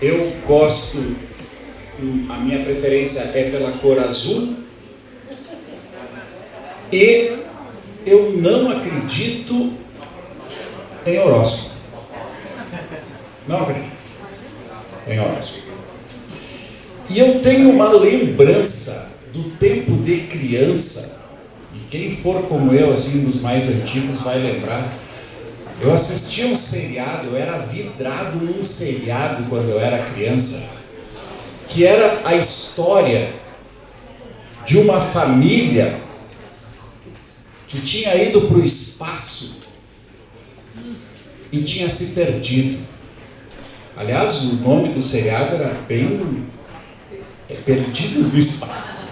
Eu gosto, a minha preferência é pela cor azul, e eu não acredito em horóscopo. Não acredito em horóscopo. E eu tenho uma lembrança do tempo de criança, e quem for como eu, assim, dos mais antigos, vai lembrar. Eu assistia um seriado, eu era vidrado num seriado quando eu era criança, que era a história de uma família que tinha ido para o espaço e tinha se perdido. Aliás, o nome do seriado era bem Perdidos no Espaço.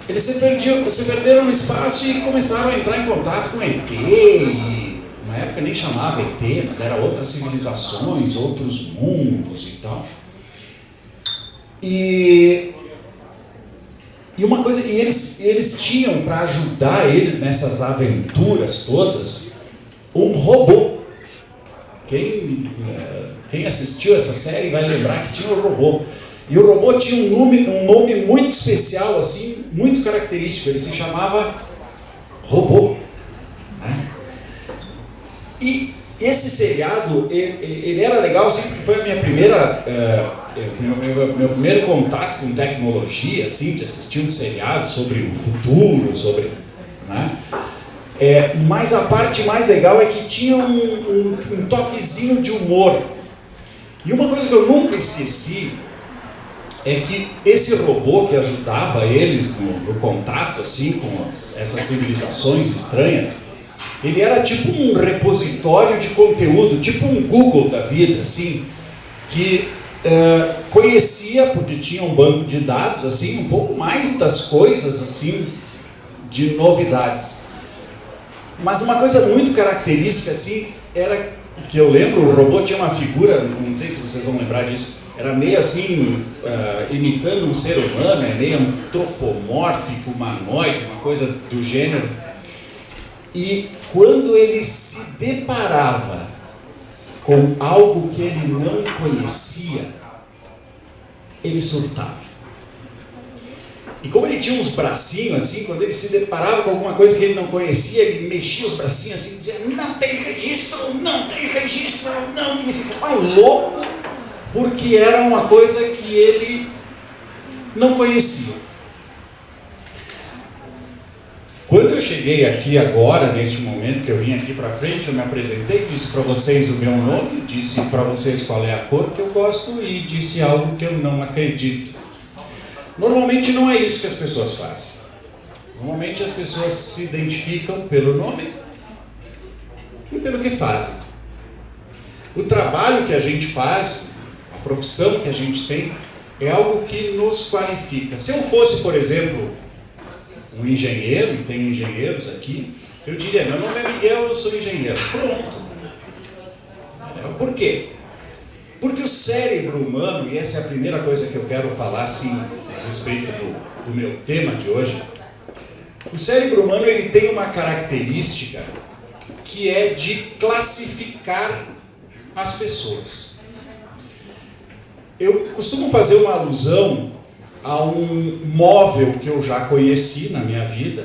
Eles se perderam no espaço e começaram a entrar em contato com ET. E na época nem chamava ET, mas era outras civilizações, outros mundos e tal. E uma coisa, eles tinham, para ajudar eles nessas aventuras todas, um robô. Quem assistiu essa série vai lembrar que tinha um robô. E o robô tinha um nome muito especial, assim, muito característico. Ele se chamava Robô, né? E esse seriado, ele era legal, assim, porque foi a minha meu primeiro contato com tecnologia, assim, de assistir um seriado sobre o futuro, né? Mas a parte mais legal é que tinha um toquezinho de humor. E uma coisa que eu nunca esqueci é que esse robô que ajudava eles no contato, assim, com essas civilizações estranhas, ele era tipo um repositório de conteúdo, tipo um Google da vida, assim, que conhecia, porque tinha um banco de dados, assim, um pouco mais das coisas, assim, de novidades. Mas uma coisa muito característica, assim, era que eu lembro, o robô tinha uma figura, não sei se vocês vão lembrar disso, era meio assim, imitando um ser humano, meio antropomórfico, humanoide, uma coisa do gênero. E quando ele se deparava com algo que ele não conhecia, ele surtava. E como ele tinha uns bracinhos assim, quando ele se deparava com alguma coisa que ele não conhecia, ele mexia os bracinhos assim, dizia, não tem registro, não, e ele ficava louco, porque era uma coisa que ele não conhecia. Quando eu cheguei aqui agora, neste momento que eu vim aqui para frente, eu me apresentei, disse para vocês o meu nome, disse para vocês qual é a cor que eu gosto e disse algo que eu não acredito. Normalmente não é isso que as pessoas fazem. Normalmente as pessoas se identificam pelo nome e pelo que fazem. O trabalho que a gente faz, a profissão que a gente tem, é algo que nos qualifica. Se eu fosse, por exemplo, um engenheiro, e tem engenheiros aqui, eu diria, meu nome é Miguel, eu sou engenheiro. Pronto. Por quê? Porque o cérebro humano, e essa é a primeira coisa que eu quero falar, assim, a respeito do meu tema de hoje, o cérebro humano, ele tem uma característica que é de classificar as pessoas. Eu costumo fazer uma alusão a um móvel que eu já conheci na minha vida.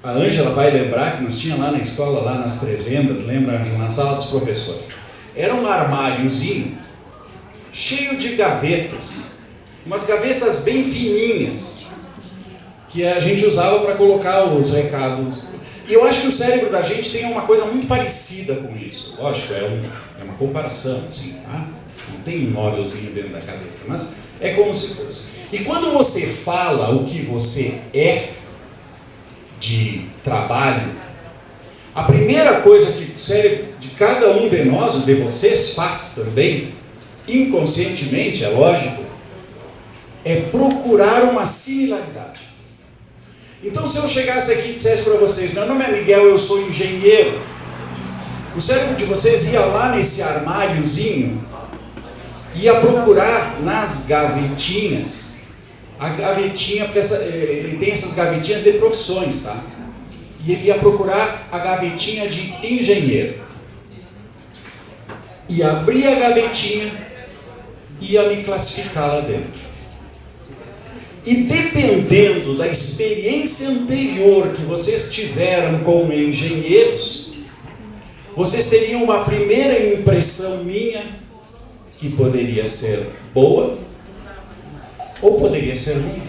A Ângela vai lembrar que nós tínhamos lá na escola, lá nas Três Vendas, lembra, Ângela, na sala dos professores. Era um armáriozinho cheio de gavetas, umas gavetas bem fininhas, que a gente usava para colocar os recados. E eu acho que o cérebro da gente tem uma coisa muito parecida com isso. Lógico, é uma comparação, assim, tá? Não tem um móvelzinho dentro da cabeça, mas é como se fosse. E quando você fala o que você é de trabalho, a primeira coisa que o cérebro de cada um de nós, o de vocês, faz também, inconscientemente, é lógico, é procurar uma similaridade. Então, se eu chegasse aqui e dissesse para vocês, meu nome é Miguel, eu sou engenheiro, o cérebro de vocês ia lá nesse armáriozinho, ia procurar nas gavetinhas, a gavetinha, porque ele tem essas gavetinhas de profissões, tá? E ele ia procurar a gavetinha de engenheiro. E abria a gavetinha ia me classificar lá dentro. E dependendo da experiência anterior que vocês tiveram como engenheiros, vocês teriam uma primeira impressão minha, que poderia ser boa, ou poderia ser ruim.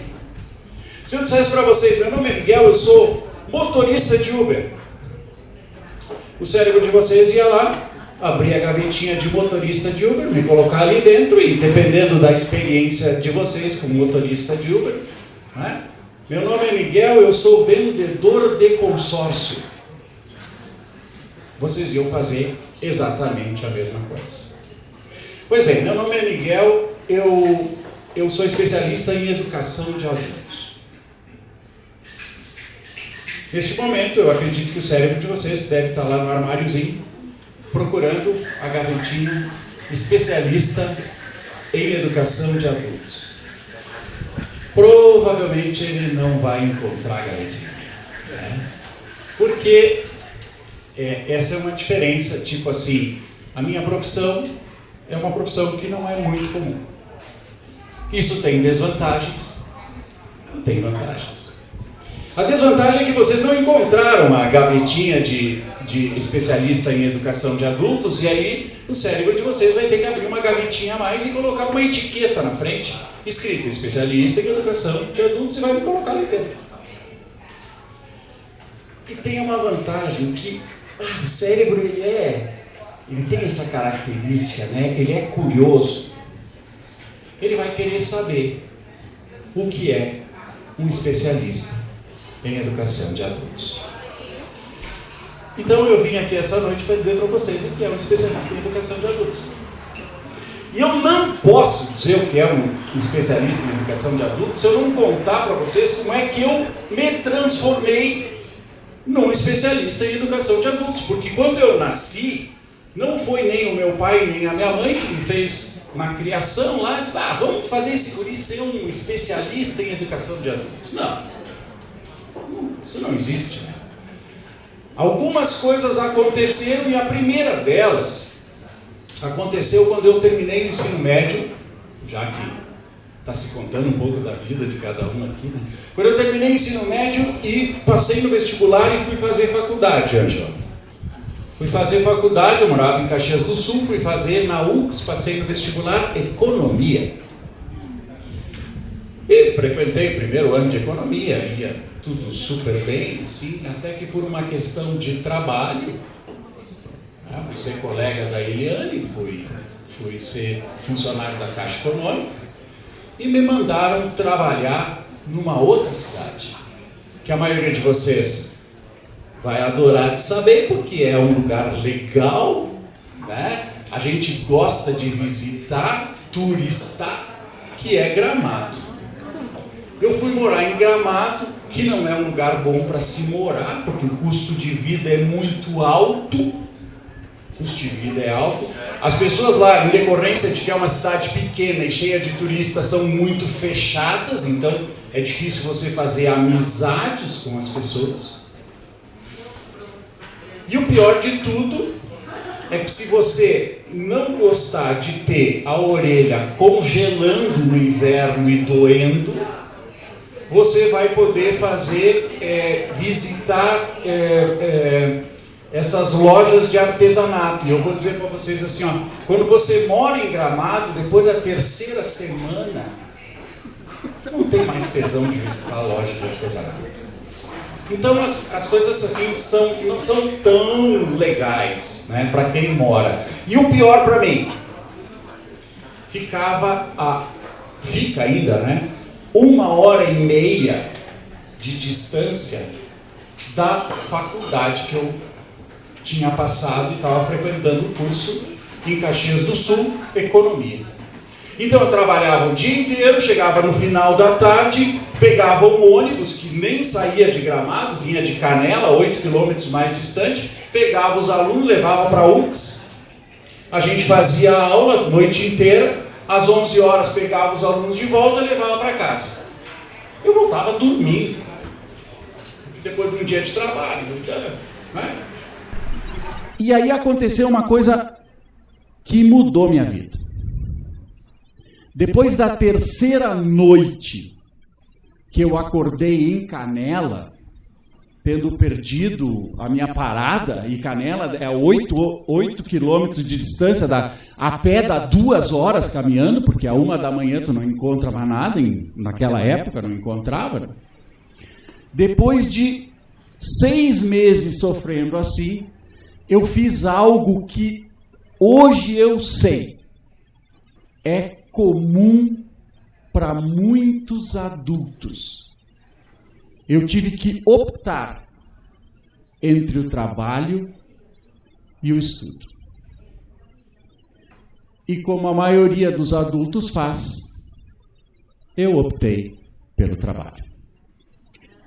Se eu dissesse para vocês, meu nome é Miguel, eu sou motorista de Uber, o cérebro de vocês ia lá, abrir a gavetinha de motorista de Uber, me colocar ali dentro e, dependendo da experiência de vocês como motorista de Uber, né? Meu nome é Miguel, eu sou vendedor de consórcio. Vocês iam fazer exatamente a mesma coisa. Pois bem, meu nome é Miguel, eu sou especialista em educação de adultos. Neste momento, eu acredito que o cérebro de vocês deve estar lá no armáriozinho, procurando a gavetinha especialista em educação de adultos. Provavelmente ele não vai encontrar a gavetinha, né? Porque essa é uma diferença, tipo assim, a minha profissão é uma profissão que não é muito comum. Isso tem desvantagens e tem vantagens. A desvantagem é que vocês não encontraram a gavetinha de especialista em educação de adultos, e aí o cérebro de vocês vai ter que abrir uma gavetinha a mais e colocar uma etiqueta na frente, escrito especialista em educação de adultos, e vai me colocar ali dentro. E tem uma vantagem que o cérebro ele tem essa característica, né? Ele é curioso. Ele vai querer saber o que é um especialista em educação de adultos. Então eu vim aqui essa noite para dizer para vocês o que é um especialista em educação de adultos. E eu não posso dizer o que é um especialista em educação de adultos se eu não contar para vocês como é que eu me transformei num especialista em educação de adultos. Porque quando eu nasci, não foi nem o meu pai nem a minha mãe que me fez na criação lá, disse, vamos fazer esse guri ser um especialista em educação de adultos. Não, isso não existe. Algumas coisas aconteceram, e a primeira delas aconteceu quando eu terminei o ensino médio, já que está se contando um pouco da vida de cada um aqui, né? Quando eu terminei o ensino médio e passei no vestibular e fui fazer faculdade, Ângela. Fui fazer faculdade, eu morava em Caxias do Sul, fui fazer na UX, passei no vestibular Economia. E frequentei o primeiro ano de Economia, ia tudo super bem, assim, até que por uma questão de trabalho, fui ser colega da Eliane, fui ser funcionário da Caixa Econômica, e me mandaram trabalhar numa outra cidade, que a maioria de vocês vai adorar de saber, porque é um lugar legal, né? A gente gosta de visitar, turistar, que é Gramado. Eu fui morar em Gramado, que não é um lugar bom para se morar, porque o custo de vida é muito alto. O custo de vida é alto. As pessoas lá, em decorrência de que é uma cidade pequena e cheia de turistas, são muito fechadas, então é difícil você fazer amizades com as pessoas. E o pior de tudo é que se você não gostar de ter a orelha congelando no inverno e doendo, você vai poder visitar essas lojas de artesanato. E eu vou dizer para vocês assim, quando você mora em Gramado, depois da terceira semana, você não tem mais tesão de visitar a loja de artesanato. Então as coisas assim não são tão legais, né, para quem mora. E o pior para mim, fica ainda, né, 1h30 de distância da faculdade que eu tinha passado e estava frequentando o curso em Caxias do Sul, Economia. Então eu trabalhava o dia inteiro, chegava no final da tarde, pegava um ônibus que nem saía de Gramado, vinha de Canela, 8 quilômetros mais distante, pegava os alunos, levava para a UX, a gente fazia a aula a noite inteira, às 11 horas pegava os alunos de volta e levava para casa. Eu voltava dormindo, porque depois de um dia de trabalho, né? E aí aconteceu uma coisa que mudou minha vida. Depois da terceira noite que eu acordei em Canela, tendo perdido a minha parada, e Canela é 8 quilômetros de distância, a pé dá 2 horas caminhando, porque a 1 da manhã tu não encontra mais nada, naquela época não encontrava. Depois de 6 meses sofrendo assim, eu fiz algo que hoje eu sei é comum para muitos adultos. Eu tive que optar entre o trabalho e o estudo. E como a maioria dos adultos faz, eu optei pelo trabalho.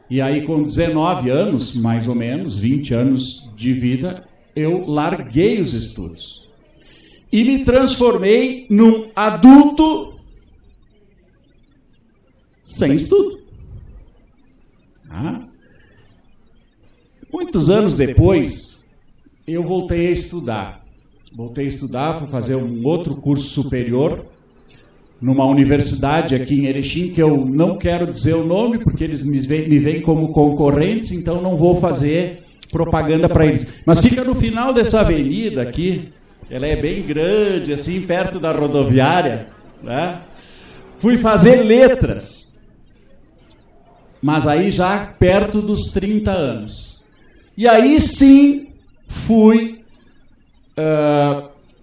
E aí, com 19 anos, mais ou menos, 20 anos de vida, eu larguei os estudos. E me transformei num adulto sem estudo. Muitos anos depois, eu voltei a estudar. Fui fazer um outro curso superior numa universidade aqui em Erechim, que eu não quero dizer o nome, porque eles me veem como concorrentes, então não vou fazer propaganda para eles. Mas fica no final dessa avenida aqui, ela é bem grande, assim, perto da rodoviária, né? Fui fazer letras, mas aí já perto dos 30 anos. E aí sim fui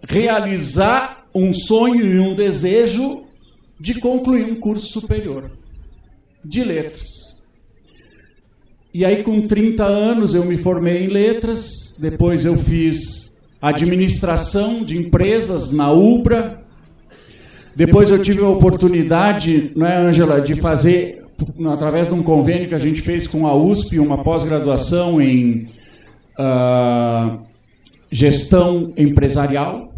realizar um sonho e um desejo de concluir um curso superior de letras. E aí, com 30 anos, eu me formei em letras, depois eu fiz administração de empresas na Ubra, depois eu tive a oportunidade, não é, Ângela, de fazer, através de um convênio que a gente fez com a USP, uma pós-graduação em gestão empresarial.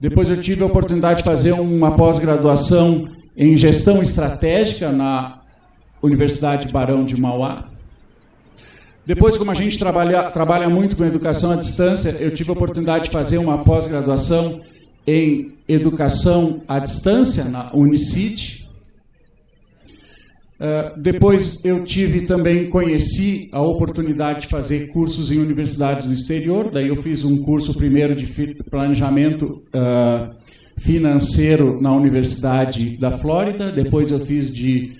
Depois eu tive a oportunidade de fazer uma pós-graduação em gestão estratégica na Universidade Barão de Mauá. Depois, como a gente trabalha muito com educação à distância, eu tive a oportunidade de fazer uma pós-graduação em educação à distância na Unicid. Depois eu conheci a oportunidade de fazer cursos em universidades do exterior, daí eu fiz um curso primeiro de planejamento financeiro na Universidade da Flórida, depois eu fiz de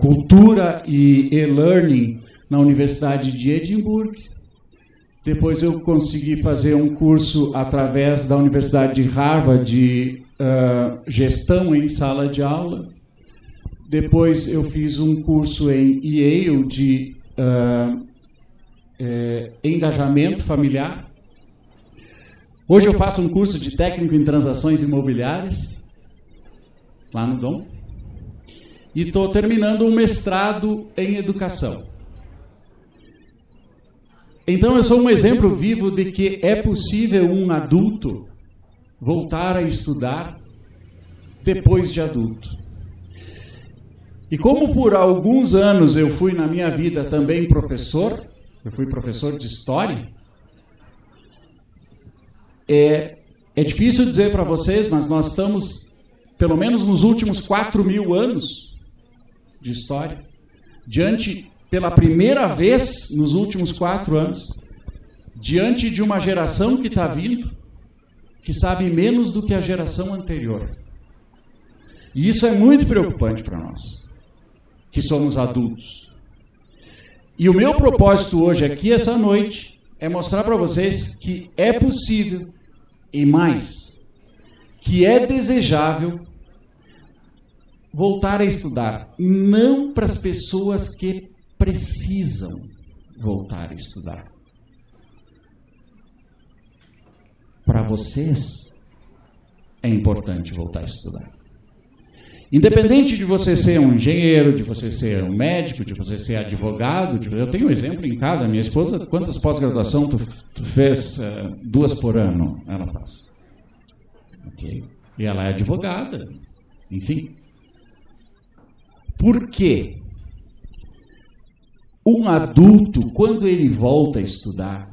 cultura e e-learning na Universidade de Edimburgo, depois eu consegui fazer um curso através da Universidade de Harvard de gestão em sala de aula. Depois eu fiz um curso em Yale de engajamento familiar. Hoje eu faço um curso de técnico em transações imobiliárias, lá no Dom. E estou terminando um mestrado em educação. Então eu sou um exemplo vivo de que é possível um adulto voltar a estudar depois de adulto. E como por alguns anos eu fui na minha vida também professor, eu fui professor de história, é difícil dizer para vocês, mas nós estamos, pelo menos nos últimos 4.000 anos de história, pela primeira vez nos últimos 4 anos, diante de uma geração que está vindo, que sabe menos do que a geração anterior. E isso é muito preocupante para nós, que somos adultos. E o meu propósito hoje aqui, essa noite, é mostrar para vocês que é possível, e mais, que é desejável voltar a estudar. Não para as pessoas que precisam voltar a estudar. Para vocês, é importante voltar a estudar. Independente de você ser um engenheiro, de você ser um médico, de você ser advogado, eu tenho um exemplo em casa, minha esposa, quantas pós-graduação tu fez? 2 por ano, ela faz. Okay. E ela é advogada, enfim. Por quê? Um adulto, quando ele volta a estudar,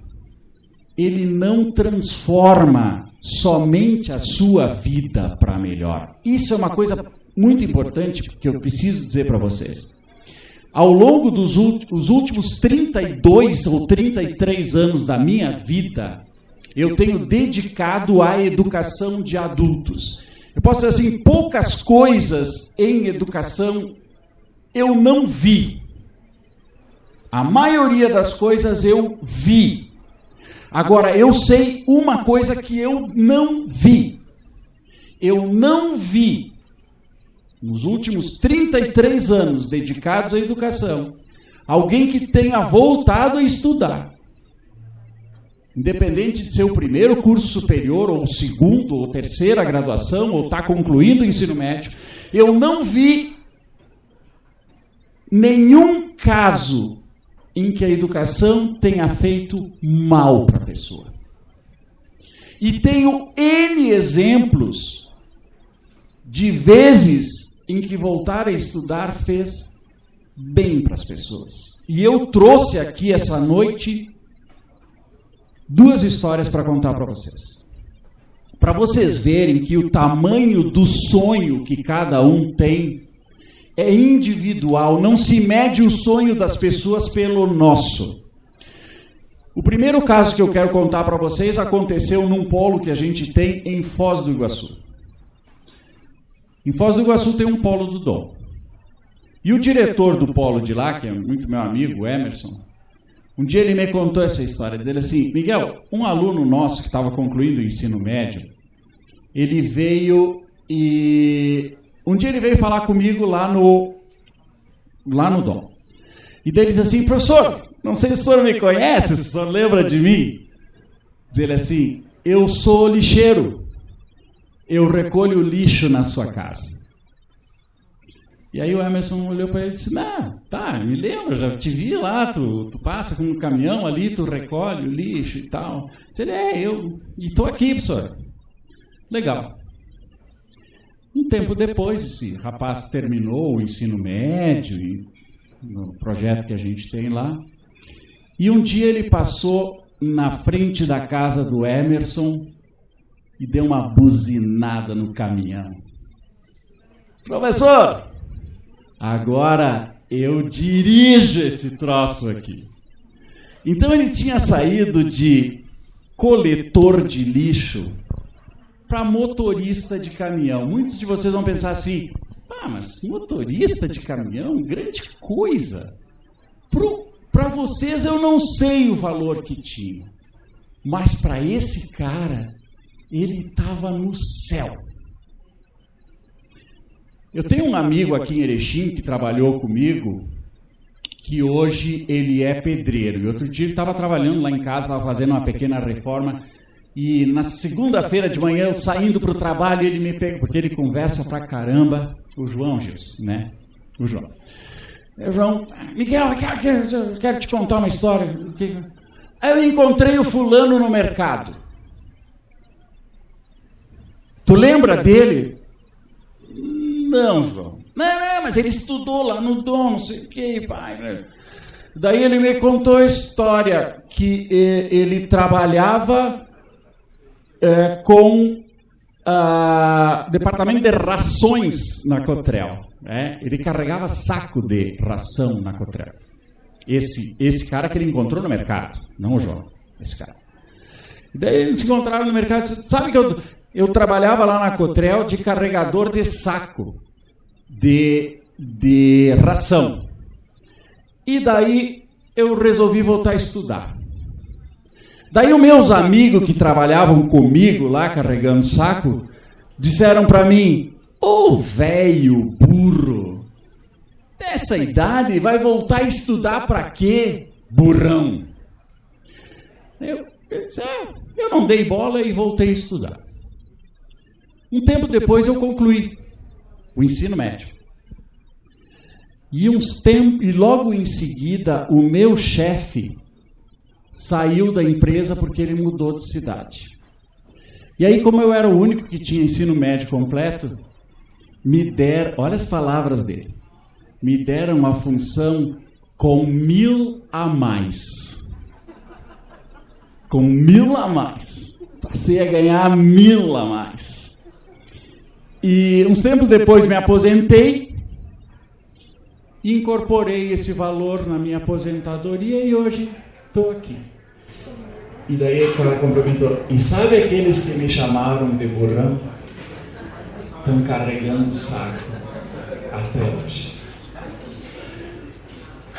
ele não transforma somente a sua vida para melhor. Isso é uma coisa muito importante que eu preciso dizer para vocês. Ao longo dos últimos 32 ou 33 anos da minha vida, eu tenho dedicado à educação de adultos. Eu posso dizer assim, poucas coisas em educação eu não vi. A maioria das coisas eu vi. Agora, eu sei uma coisa que eu não vi. Eu não vi, nos últimos 33 anos dedicados à educação, alguém que tenha voltado a estudar. Independente de ser o primeiro curso superior, ou o segundo, ou terceira graduação, ou está concluindo o ensino médio, eu não vi nenhum caso em que a educação tenha feito mal para a pessoa. E tenho N exemplos de vezes em que voltar a estudar fez bem para as pessoas. E eu trouxe aqui essa noite 2 histórias para contar para vocês. Para vocês verem que o tamanho do sonho que cada um tem é individual, não se mede o sonho das pessoas pelo nosso. O primeiro caso que eu quero contar para vocês aconteceu num polo que a gente tem em Foz do Iguaçu. Em Foz do Iguaçu tem um polo do Dom. E o diretor do polo de lá, que é muito meu amigo, o Emerson, um dia ele me contou essa história, dizendo assim, Miguel, um aluno nosso que estava concluindo o ensino médio, ele veio e... Um dia ele veio falar comigo lá no Dom. E daí ele diz assim, professor, não sei se o senhor me conhece, se o senhor lembra de mim. Diz ele assim, eu sou lixeiro, eu recolho lixo na sua casa. E aí o Emerson olhou para ele e disse, não, tá, me lembro, já te vi lá, tu passa com um caminhão ali, tu recolhe o lixo e tal. Diz ele, eu estou aqui, professor. Legal. Um tempo depois, esse rapaz terminou o ensino médio, e no projeto que a gente tem lá, e um dia ele passou na frente da casa do Emerson e deu uma buzinada no caminhão. Professor, agora eu dirijo esse troço aqui. Então ele tinha saído de coletor de lixo para motorista de caminhão. Muitos de vocês vão pensar assim, mas motorista de caminhão, grande coisa. Para vocês eu não sei o valor que tinha, mas para esse cara, ele estava no céu. Eu tenho um amigo aqui em Erechim que trabalhou comigo, que hoje ele é pedreiro. E outro dia ele estava trabalhando lá em casa, estava fazendo uma pequena reforma. E na segunda-feira de manhã, eu saindo para o trabalho, ele me pega, porque ele conversa pra caramba, o João, Gilson, né? O João. O João, Miguel, eu quero te contar uma história. Aí eu encontrei o fulano no mercado. Tu lembra dele? Não, João. Não, mas ele estudou lá no Dom, não sei o que, pai. Daí ele me contou a história que ele trabalhava com o departamento de rações na Cotrel. Ele carregava saco de ração na Cotrel. Esse cara que ele encontrou no mercado, não o João, esse cara. Daí eles se encontraram no mercado e disse, sabe que eu trabalhava lá na Cotrel de carregador de saco de ração. E daí eu resolvi voltar a estudar. Daí os meus amigos que trabalhavam comigo lá carregando saco, disseram para mim, ô velho burro, dessa idade vai voltar a estudar para quê, burrão? Eu disse, eu não dei bola e voltei a estudar. Um tempo depois eu concluí o ensino médio. E logo em seguida o meu chefe saiu da empresa porque ele mudou de cidade. E aí, como eu era o único que tinha ensino médio completo, olha as palavras dele, me deram uma função com 1000 a mais. Com 1000 a mais. Passei a ganhar 1.000 a mais. E uns tempos depois me aposentei, incorporei esse valor na minha aposentadoria e hoje estou aqui. E daí o cara complementou, e sabe aqueles que me chamaram de burrão? Estão carregando o saco até hoje.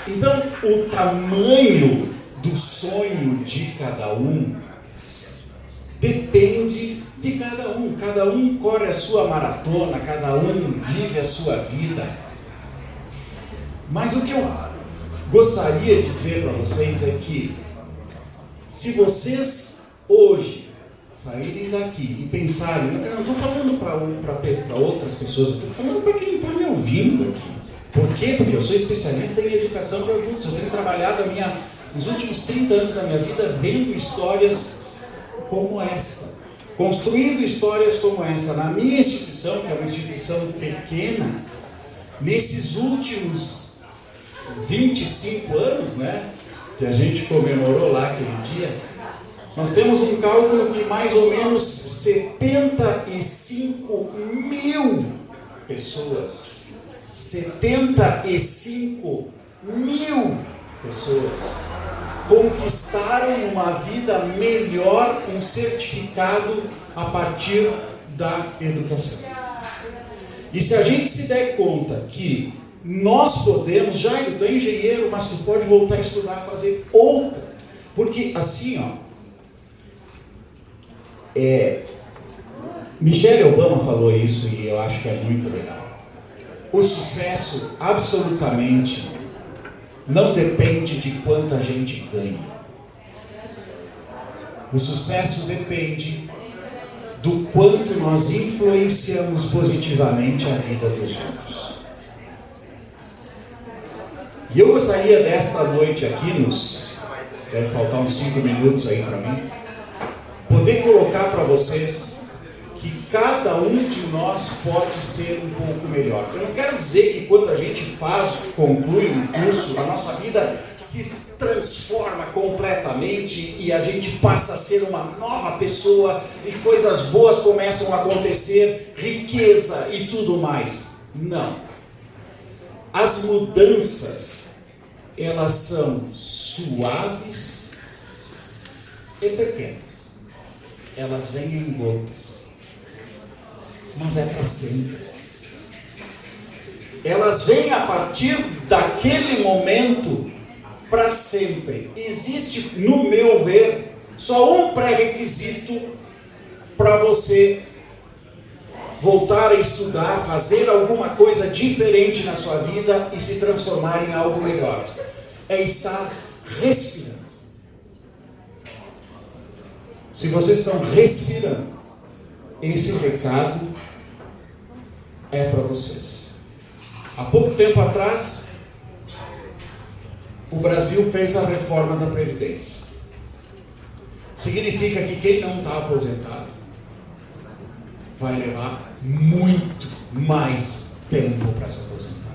Então, o tamanho do sonho de cada um depende de cada um. Cada um corre a sua maratona, cada um vive a sua vida. Mas o que eu gostaria de dizer para vocês é que, se vocês hoje saírem daqui e pensarem, eu não estou falando para outras pessoas, eu estou falando para quem está me ouvindo aqui. Por quê? Porque eu sou especialista em educação para adultos. Eu tenho trabalhado os últimos 30 anos da minha vida vendo histórias como esta, construindo histórias como esta. Na minha instituição, que é uma instituição pequena, nesses últimos 25 anos, né, que a gente comemorou lá aquele dia, nós temos um cálculo que mais ou menos 75 mil pessoas, 75 mil pessoas conquistaram uma vida melhor, um certificado a partir da educação. E se a gente se der conta que nós podemos, Jairo, tu é engenheiro, mas tu pode voltar a estudar, fazer outra, porque assim, ó, Michelle Obama falou isso e eu acho que é muito legal. O sucesso absolutamente não depende de quanto a gente ganha. O sucesso depende do quanto nós influenciamos positivamente a vida dos outros. E eu gostaria desta noite aqui, deve faltar uns 5 minutos aí para mim, poder colocar para vocês que cada um de nós pode ser um pouco melhor. Eu não quero dizer que quando a gente conclui um curso, a nossa vida se transforma completamente e a gente passa a ser uma nova pessoa e coisas boas começam a acontecer, riqueza e tudo mais. Não. As mudanças, elas são suaves e pequenas. Elas vêm em gotas, mas é para sempre. Elas vêm a partir daquele momento para sempre. Existe, no meu ver, só um pré-requisito para você voltar a estudar, fazer alguma coisa diferente na sua vida e se transformar em algo melhor. É estar respirando. Se vocês estão respirando, esse recado é para vocês. Há pouco tempo atrás, o Brasil fez a reforma da Previdência. Significa que quem não está aposentado vai levar muito mais tempo para se aposentar.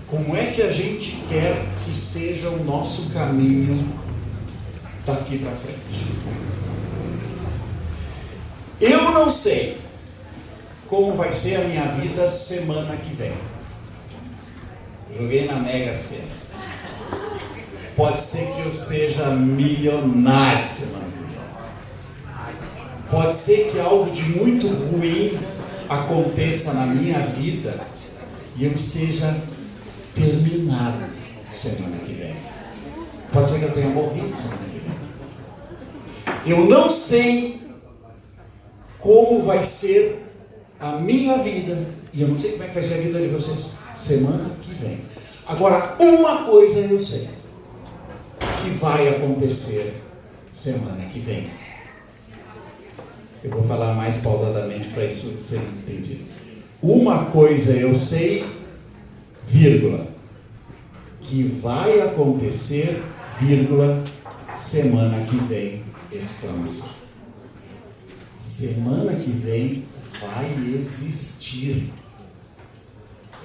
Como é que a gente quer que seja o nosso caminho daqui para frente? Eu não sei como vai ser a minha vida semana que vem. Joguei na Mega Sena. Pode ser que eu esteja milionário semana que vem. Pode ser que algo de muito ruim aconteça na minha vida e eu esteja terminado semana que vem. Pode ser que eu tenha morrido semana que vem. Eu não sei como vai ser a minha vida, e eu não sei como é que vai ser a vida de vocês semana que vem. Agora, uma coisa eu sei, que vai acontecer semana que vem. Eu vou falar mais pausadamente para isso ser entendido. Uma coisa eu sei, vírgula, que vai acontecer, vírgula, semana que vem, exclamação. Semana que vem vai existir.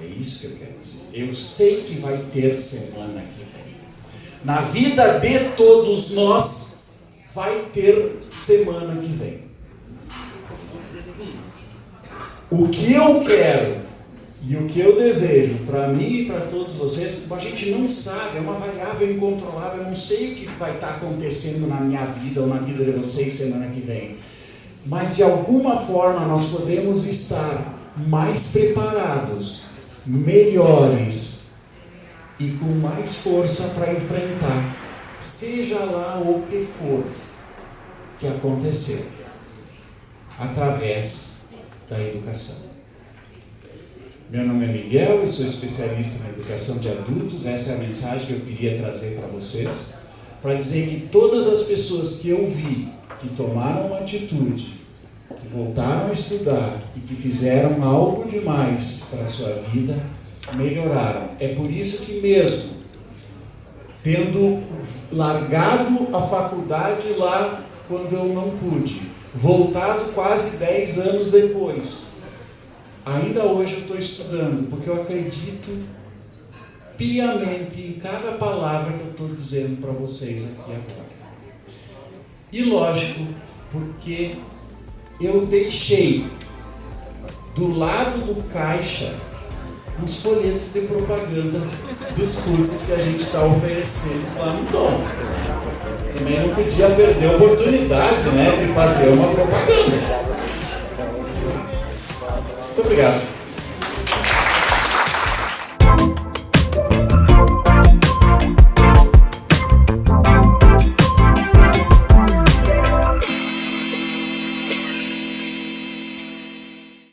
É isso que eu quero dizer. Eu sei que vai ter semana que vem. Na vida de todos nós vai ter semana que vem. O que eu quero e o que eu desejo para mim e para todos vocês, a gente não sabe, é uma variável incontrolável, eu não sei o que vai estar acontecendo na minha vida ou na vida de vocês semana que vem. Mas de alguma forma nós podemos estar mais preparados, melhores e com mais força para enfrentar, seja lá o que for que acontecer, através da educação. Meu nome é Miguel e sou especialista na educação de adultos. Essa é a mensagem que eu queria trazer para vocês, para dizer que todas as pessoas que eu vi que tomaram uma atitude, que voltaram a estudar e que fizeram algo demais para a sua vida, melhoraram. É por isso que mesmo tendo largado a faculdade lá quando eu não pude, voltado quase 10 anos depois, ainda hoje eu estou estudando, porque eu acredito piamente em cada palavra que eu estou dizendo para vocês aqui agora. E lógico, porque eu deixei do lado do caixa uns folhetos de propaganda dos cursos que a gente está oferecendo lá no Dom. Também não podia perder a oportunidade, né, de fazer uma propaganda. Muito obrigado.